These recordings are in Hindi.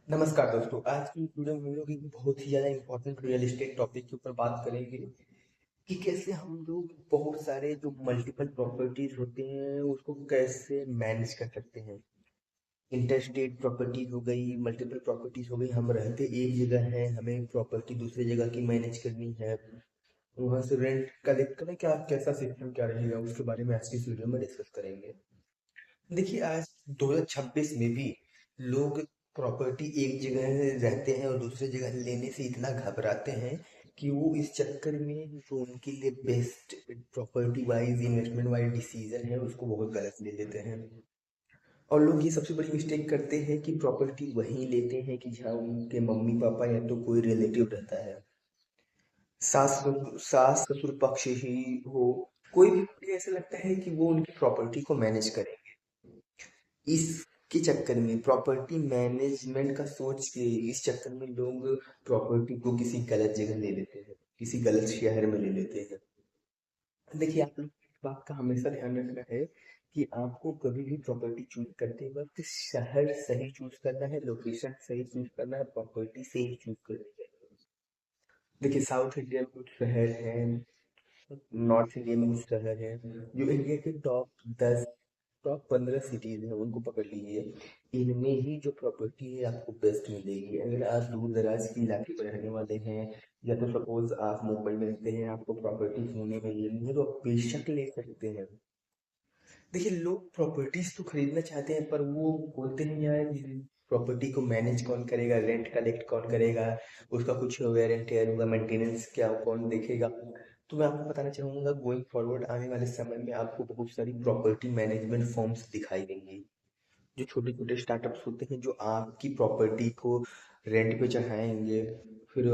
नमस्कार दोस्तों, आज की वीडियो में हम लोग एक बहुत ही ज़्यादा इम्पोर्टेंट रियल एस्टेट टॉपिक के ऊपर बात करेंगे कि कैसे हम लोग बहुत सारे जो मल्टीपल प्रॉपर्टीज होते हैं उसको कैसे मैनेज कर सकते हैं। इंटरस्टेट प्रॉपर्टी हो गई, मल्टीपल प्रॉपर्टीज हो गई। हम रहते एक जगह हैं, हमें प्रॉपर्टी दूसरी जगह की मैनेज करनी है, वहाँ से रेंट कलेक्ट करना, क्या कैसा सिस्टम क्या रहेगा उसके बारे में आज की इस वीडियो में डिस्कस करेंगे। देखिए, आज 2026 में भी लोग प्रॉपर्टी एक जगह रहते हैं और दूसरी जगह लेने से इतना घबराते हैं कि वो इस चक्कर में जो उनके लिए best property wise investment wise decision है उसको बहुत गलत ले लेते हैं। और लोग ये सबसे बड़ी मिस्टेक करते हैं कि प्रॉपर्टी वहीं लेते हैं कि जहाँ उनके मम्मी पापा या तो कोई रिलेटिव रहता है, सास ससुर पक्ष ही हो, कोई भी ऐसा लगता है कि वो उनकी प्रॉपर्टी को मैनेज करेंगे। इसके चक्कर में प्रॉपर्टी मैनेजमेंट का सोच के इस चक्कर में लोग प्रॉपर्टी को किसी गलत जगह ले लेते हैं, किसी गलत शहर में ले लेते हैं। देखिए, आप लोग को इस बात का हमेशा ध्यान रखना है कि आपको कभी भी प्रॉपर्टी चूज करते वक्त शहर सही चूज करना है, लोकेशन सही चूज करना है, प्रॉपर्टी सही चूज करनी है। देखिए, साउथ इंडिया में कुछ शहर हैं, नॉर्थ इंडिया में कुछ शहर हैं, जो इंडिया के टॉप 10 टॉप 15 सिटीज हैं उनको पकड़ लीजिए। इनमें ही जो प्रॉपर्टी है आपको बेस्ट मिलेगी। अगर आप दूर दराज के इलाके पर रहने वाले हैं या तो सपोज आप मुंबई में रहते हैं, आपको प्रॉपर्टी पुणे में लेनी है तो आप बेशक ले सकते हैं। देखिए, लोग प्रॉपर्टीज तो खरीदना चाहते हैं पर वो बोलते हैं यार प्रॉपर्टी को मैनेज कौन करेगा, रेंट कलेक्ट कौन करेगा, उसका कुछ वेयर एंड टेयर होगा, मेंटेनेंस क्या कौन देखेगा। तो मैं आपको बताना चाहूंगा, गोइंग फॉरवर्ड आने वाले समय में आपको बहुत सारी प्रॉपर्टी मैनेजमेंट फर्म्स दिखाई देंगी, जो छोटे छोटे स्टार्टअप्स होते हैं जो आपकी प्रॉपर्टी को रेंट पे चढ़ाएंगे। फिर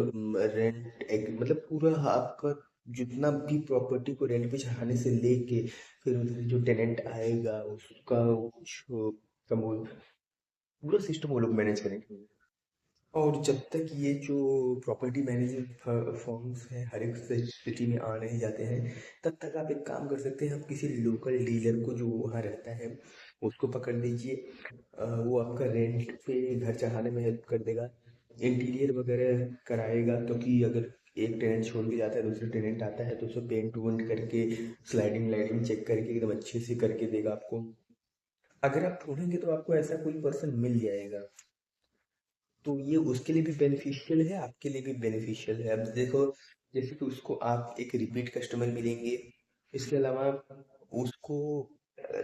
रेंट एक मतलब पूरा आपका जितना भी प्रॉपर्टी को रेंट पे चढ़ाने से लेके फिर उधर जो टेनेंट आएगा उसका कुछ समूल पूरा सिस्टम वो लोग मैनेज करेंगे। और जब तक ये जो प्रॉपर्टी मैनेजमेंट फर्म्स हैं हर एक सिटी में आ नहीं जाते हैं, तब तक आप एक काम कर सकते हैं, आप किसी लोकल डीलर को जो वहाँ रहता है उसको पकड़ लीजिए। वो आपका रेंट पे घर चढ़ाने में हेल्प कर देगा, इंटीरियर वगैरह कराएगा, क्योंकि अगर एक टेनेंट छोड़ के जाता है दूसरा टेनेंट आता है तो उसे पेंट वेंट करके स्लाइडिंग लाइटिंग चेक करके एकदम अच्छे से करके देगा आपको। अगर आप ढूंढेंगे तो आपको ऐसा कोई पर्सन मिल जाएगा। तो ये उसके लिए भी बेनिफिशियल है, आपके लिए भी बेनिफिशियल है। अब देखो, जैसे कि उसको आप एक रिपीट कस्टमर मिलेंगे। इसके अलावा उसको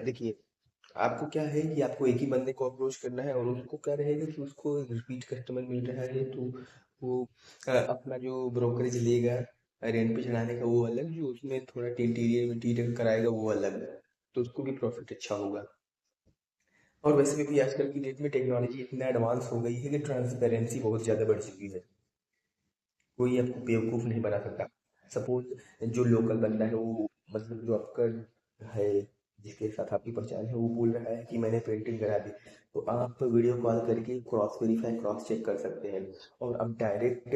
देखिए, आपको क्या है कि आपको एक ही बंदे को अप्रोच करना है और उसको क्या रहेगा कि उसको रिपीट कस्टमर मिल रहा है तो वो अपना जो ब्रोकरेज लेगा रेंट पे चढ़ाने का वो अलग, जो उसमें थोड़ा इंटीरियर विंटीरियर कराएगा वो अलग, तो उसको भी प्रॉफिट अच्छा होगा। और वैसे भी आजकल की डेट में टेक्नोलॉजी इतना एडवांस हो गई है कि ट्रांसपेरेंसी बहुत ज़्यादा बढ़ चुकी है, कोई आपको बेवकूफ़ नहीं बना सकता। सपोज जो लोकल बंदा है वो मतलब जो आपका है, जिसके साथ आपकी पहचान है, वो बोल रहा है कि मैंने पेंटिंग करा दी, तो आप वीडियो कॉल करके क्रॉस वेरीफाई क्रॉस चेक कर सकते हैं। और अब डायरेक्ट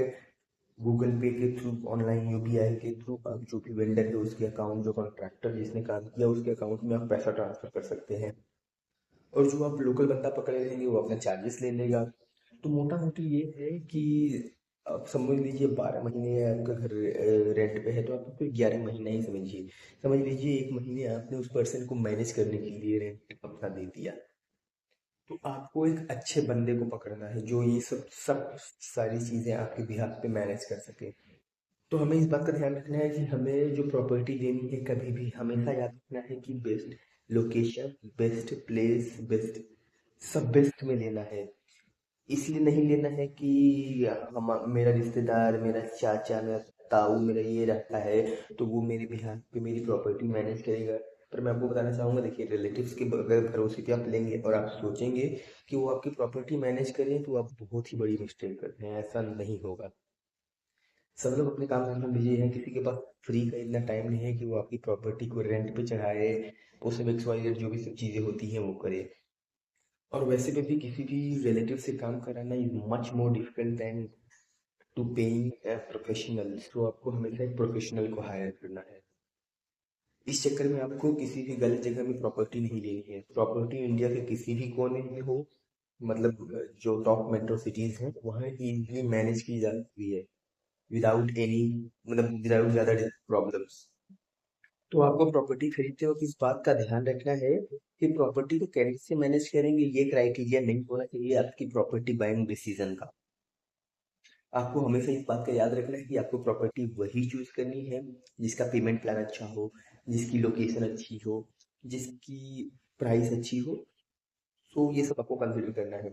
गूगल पे के थ्रू, ऑनलाइन यूपीआई के थ्रू आप जो भी वेंडर है उसके अकाउंट, जो कॉन्ट्रैक्टर जिसने काम किया उसके अकाउंट में आप पैसा ट्रांसफर कर सकते हैं। और जो आप लोकल बंदा पकड़े रहेंगे वो अपना चार्जेस ले लेगा। तो मोटा मोटी ये है कि आप समझ लीजिए 12 महीने आपका घर रेंट पे है तो आपको कोई 11 महीना ही समझिए। समझ लीजिए 1 महीने आपने उस पर्सन को मैनेज करने के लिए रेंट अपना दे दिया। तो आपको एक अच्छे बंदे को पकड़ना है जो ये सब सब सारी चीज़ें आपके बिहाफ पे मैनेज कर सके। तो हमें इस बात का ध्यान रखना है कि हमें जो प्रॉपर्टी लेनी है कभी भी हमेशा याद रखना है कि best location, best place, best सब बेस्ट में लेना है। इसलिए नहीं लेना है कि हम मेरा रिश्तेदार, मेरा चाचा, मेरा ताऊ, मेरा ये रहता है तो वो मेरे बिहार पे मेरी प्रॉपर्टी मैनेज करेगा। पर मैं आपको बताना चाहूँगा, देखिए रिलेटिव्स के अगर भरोसे पे आप लेंगे और आप सोचेंगे कि वो आपकी प्रॉपर्टी मैनेज करें तो आप बहुत ही बड़ी मिस्टेक करते हैं, ऐसा नहीं होगा। सब लोग अपने काम धाम में बिजी हैं, किसी के पास फ्री का इतना टाइम नहीं है कि वो आपकी प्रॉपर्टी को रेंट पे चढ़ाए, वो सब एक्स वाई जेड जो भी सब चीज़ें होती हैं वो करे। और वैसे में भी किसी भी रिलेटिव से काम कराना is much more difficult than to paying a professional. तो आपको हमेशा एक प्रोफेशनल को हायर करना है। इस चक्कर में आपको किसी भी गलत जगह में प्रॉपर्टी नहीं लेनी है। प्रॉपर्टी इंडिया के किसी भी कोने में हो, मतलब जो टॉप मेट्रो सिटीज हैं वहाँ इजीली मैनेज की जाती है विदाउट एनी, मतलब विदाउट ज़्यादा प्रॉब्लम्स। तो आपको प्रॉपर्टी खरीदते वक्त इस बात का ध्यान रखना है कि प्रॉपर्टी को कैसे मैनेज करेंगे, ये क्राइटेरिया नहीं होना चाहिए आपकी प्रॉपर्टी बाइंग डिसीजन का। आपको हमेशा इस बात का याद रखना है कि आपको प्रॉपर्टी वही चूज करनी है जिसका पेमेंट प्लान अच्छा हो, जिसकी लोकेशन अच्छी हो, जिसकी प्राइस अच्छी हो। तो ये सब आपको कंसिडर करना है।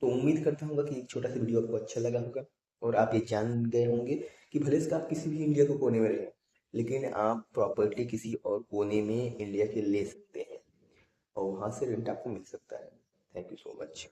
तो उम्मीद करता हूँ कि एक छोटा सा वीडियो आपको अच्छा लगा होगा और आप ये जान गए होंगे कि भले इसका आप किसी भी इंडिया को कोने में रहें, लेकिन आप प्रॉपर्टी किसी और कोने में इंडिया के ले सकते हैं और वहाँ से रेंट आपको मिल सकता है। Thank you so much.